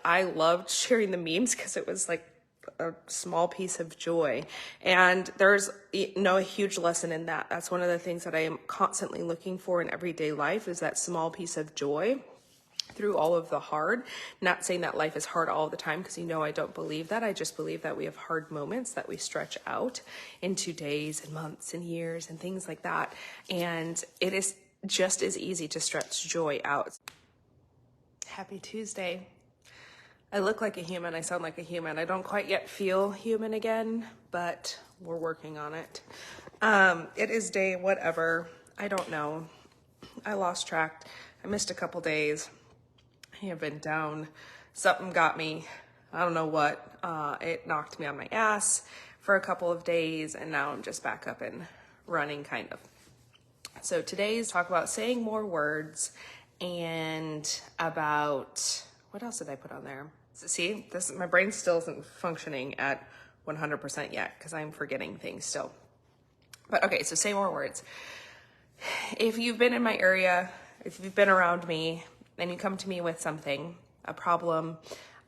I loved sharing the memes because it was like a small piece of joy. And there's a huge lesson in that. That's one of the things that I am constantly looking for in everyday life, is that small piece of joy through all of the hard. Not saying that life is hard all the time, because I don't believe that. I just believe that we have hard moments that we stretch out into days and months and years and things like that. And it is just as easy to stretch joy out. Happy Tuesday. I look like a human. I sound like a human. I don't quite yet feel human again, but we're working on it. It is day whatever. I don't know. I lost track. I missed a couple days. I have been down. Something got me. I don't know what. It knocked me on my ass for a couple of days, and now I'm just back up and running, kind of. So today's talk about saying more words, and about, what else did I put on there? See, my brain still isn't functioning at 100% yet, because I'm forgetting things still. But okay, so say more words. If you've been in my area, if you've been around me, and you come to me with something, a problem,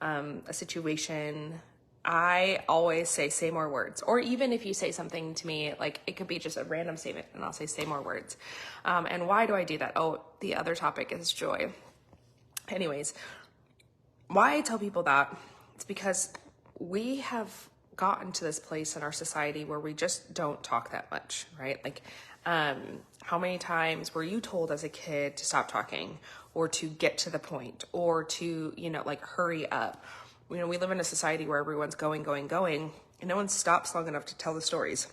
a situation, I always say more words. Or even if you say something to me, like it could be just a random statement, and I'll say more words. And why do I do that? Oh, the other topic is joy. Anyways, why I tell people that, it's because we have gotten to this place in our society where we just don't talk that much, right? Like, how many times were you told as a kid to stop talking, or to get to the point, or to, like, hurry up? We live in a society where everyone's going, and no one stops long enough to tell the stories,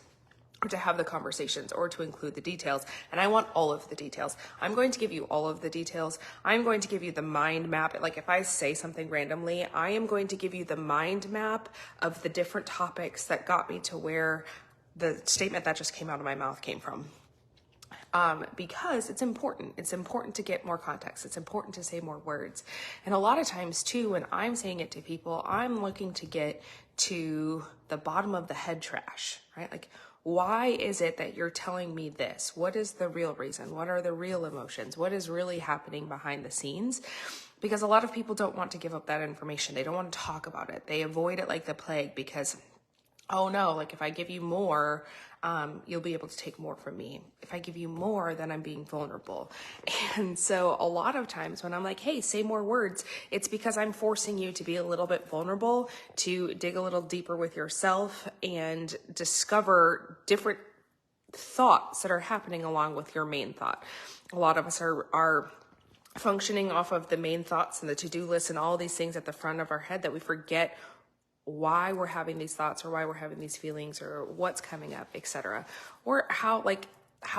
or to have the conversations, or to include the details. And I want all of the details. I'm going to give you all of the details. I'm going to give you the mind map. Like, if I say something randomly, I am going to give you the mind map of the different topics that got me to where the statement that just came out of my mouth came from. Because it's important. It's important to get more context. It's important to say more words. And a lot of times too, when I'm saying it to people, I'm looking to get to the bottom of the head trash, right? Like, why is it that you're telling me this? What is the real reason? What are the real emotions? What is really happening behind the scenes? Because a lot of people don't want to give up that information. They don't want to talk about it. They avoid it like the plague, because, oh no, like if I give you more, you'll be able to take more from me. If I give you more, then I'm being vulnerable. And so a lot of times when I'm like, hey, say more words, it's because I'm forcing you to be a little bit vulnerable, to dig a little deeper with yourself and discover different thoughts that are happening along with your main thought. A lot of us are functioning off of the main thoughts and the to-do list and all these things at the front of our head, that we forget why we're having these thoughts, or why we're having these feelings, or what's coming up, etc. Or how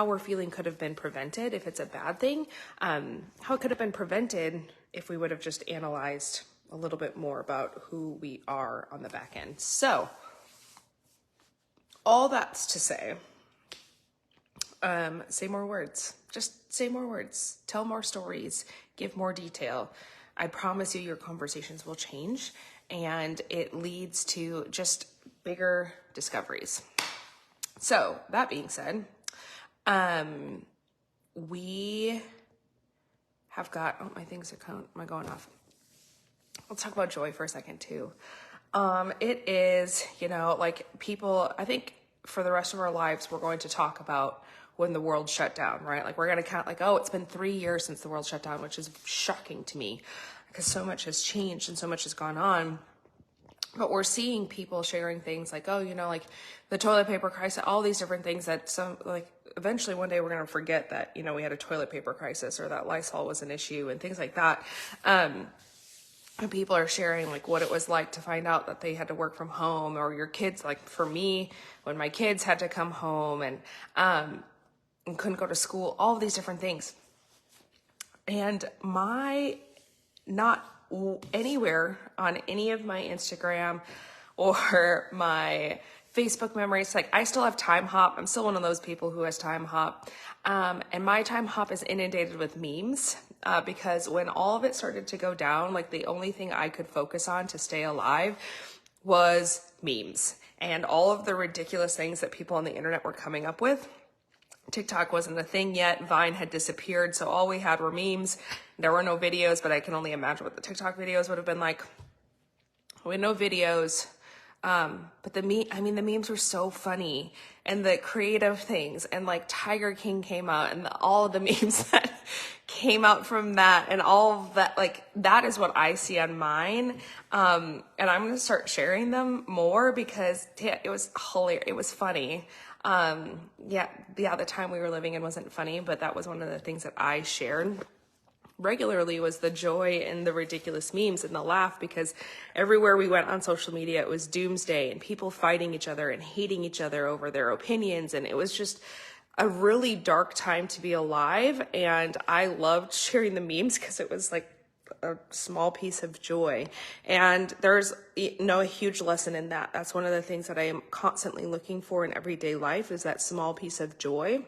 we're feeling could have been prevented if it's a bad thing. How it could have been prevented if we would have just analyzed a little bit more about who we are on the back end. So all that's to say, say more words. Just say more words. Tell more stories. Give more detail. I promise you your conversations will change, and it leads to just bigger discoveries. So that being said, we have got, oh, my things are going off. Let's talk about joy for a second too. It is, like people, I think for the rest of our lives, we're going to talk about when the world shut down, right? Like we're going to count like, oh, it's been 3 years since the world shut down, which is shocking to me because so much has changed and so much has gone on. But we're seeing people sharing things like, oh, like the toilet paper crisis, all these different things that eventually one day we're going to forget that, we had a toilet paper crisis, or that Lysol was an issue and things like that. And people are sharing like what it was like to find out that they had to work from home, or your kids, like for me, when my kids had to come home and couldn't go to school, all of these different things. And not anywhere on any of my Instagram or my Facebook memories, like I still have time hop. I'm still one of those people who has time hop. And my time hop is inundated with memes, because when all of it started to go down, like the only thing I could focus on to stay alive was memes and all of the ridiculous things that people on the internet were coming up with. TikTok wasn't a thing yet. Vine had disappeared. So all we had were memes. There were no videos, but I can only imagine what the TikTok videos would have been like. with no videos. But the memes were so funny, and the creative things, and like Tiger King came out, and all of the memes that came out from that, and all of that, like that is what I see on mine. And I'm going to start sharing them more because it was hilarious. It was funny. Yeah, the time we were living in wasn't funny, but that was one of the things that I shared regularly, was the joy and the ridiculous memes and the laugh, because everywhere we went on social media, it was doomsday and people fighting each other and hating each other over their opinions. And it was just a really dark time to be alive. And I loved sharing the memes because it was like a small piece of joy. And there's a huge lesson in that. That's one of the things that I am constantly looking for in everyday life, is that small piece of joy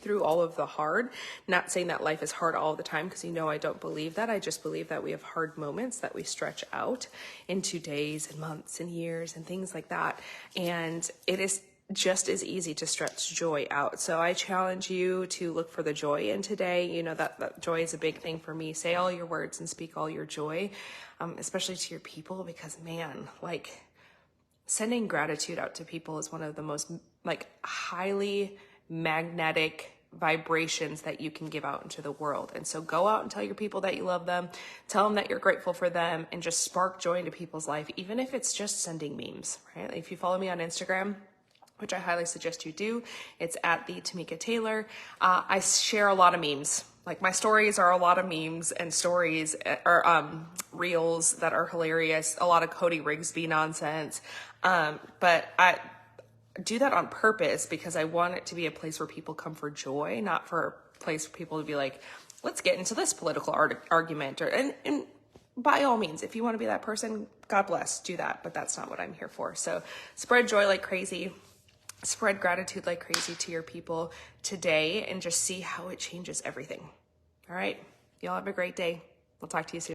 through all of the hard. Not saying that life is hard all the time, because I don't believe that. I just believe that we have hard moments that we stretch out into days and months and years and things like that. And it is just as easy to stretch joy out. So I challenge you to look for the joy in today. That joy is a big thing for me. Say all your words and speak all your joy, especially to your people, because man, like sending gratitude out to people is one of the most like highly magnetic vibrations that you can give out into the world. And so go out and tell your people that you love them, tell them that you're grateful for them, and just spark joy into people's life, even if it's just sending memes, right? If you follow me on Instagram, which I highly suggest you do, it's at the Tamika Taylor. I share a lot of memes. Like my stories are a lot of memes and stories, or reels that are hilarious, a lot of Cody Rigsby nonsense. But I do that on purpose because I want it to be a place where people come for joy, not for a place for people to be like, let's get into this political argument. And by all means, if you want to be that person, God bless, do that. But that's not what I'm here for. So spread joy like crazy. Spread gratitude like crazy to your people today, and just see how it changes everything. All right. Y'all have a great day. We'll talk to you soon.